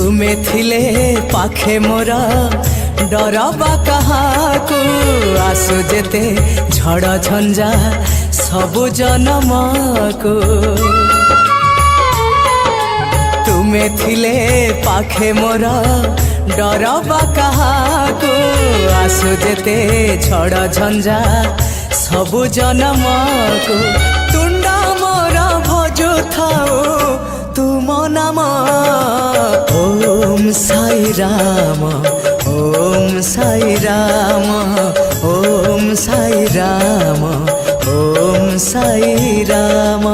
तुमे थिले पाखे मोरा डरबा काहाकू आसु जेते झड़ झंझा सबु जनमकू तुमे थिले पाखे मोरा डरबा काहाकू आसु जेते झड़ झंझा सबु जनमकू तुंडा मोरा भजु थाओ तुम नाम ओम साई राम ओम साई राम ओम साई राम ओम साई राम।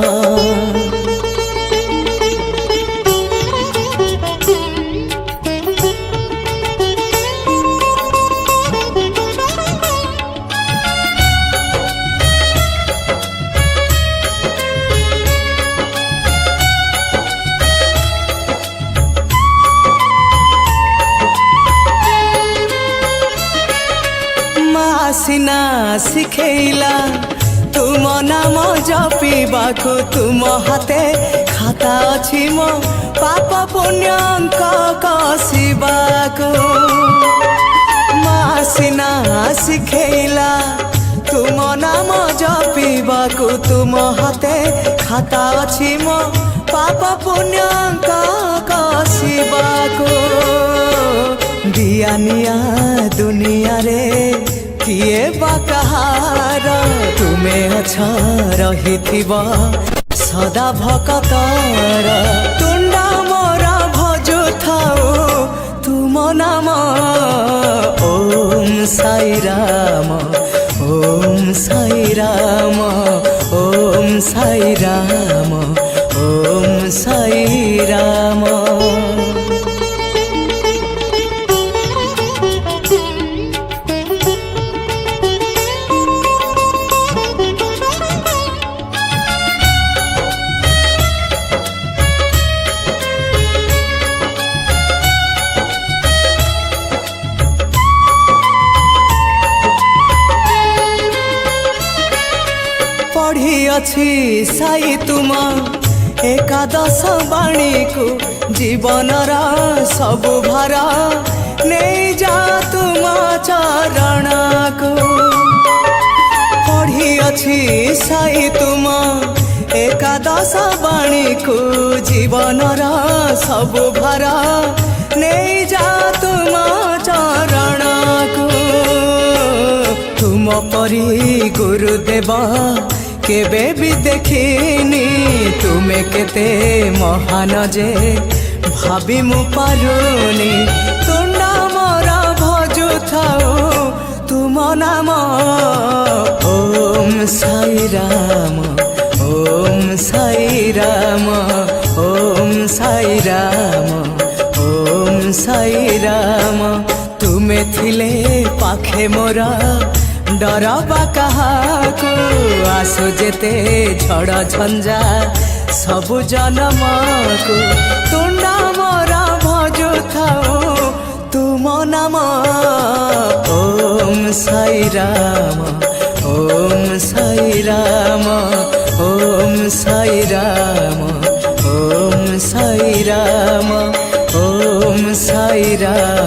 सिना शिखेला तुम नाम जपिबाकू तुम हाथे खाता अछि मो पाप पुण्य अंक कसिबाकू माँ सिना शिखेला तुम नाम जपिबाकू तुम हाथे खाता अछि मो पाप पुण्य अंक कसिबाकू दियानिया दुनिया रे किए बाकार तुमे अच्छा रही सदा भकतर तुंडा मोरा भजु थाओ तुम नाम ओम साई राम ओम साई राम ओम साई राम ओम साई राम। पढ़ी अच्छी साई तुम एकादश बाणी को जीवन सबु भार नहीं जा तुम चरण को पढ़ी अच्छी साई तुम एकादश बाणी को जीवन सबु भार नहीं जा तुम चरण को तुम परी गुरुदेव केबे भी देखिनी तुमे केते महान जे भाभी मु पारुनी तुंडा मोरा भजु थाओ तुम नाम ओम साई राम ओम साई राम ओम साई राम ओम साई राम तुमे थिले पाखे मोरा डरबा काहाकू आसु जेते झड़ झंझा सबु जनमकू तुंडा मोरा भजु थाओ तुम नाम ओम साई राम ओम साई राम ओम साई राम ओम साई राम ओम साई राम।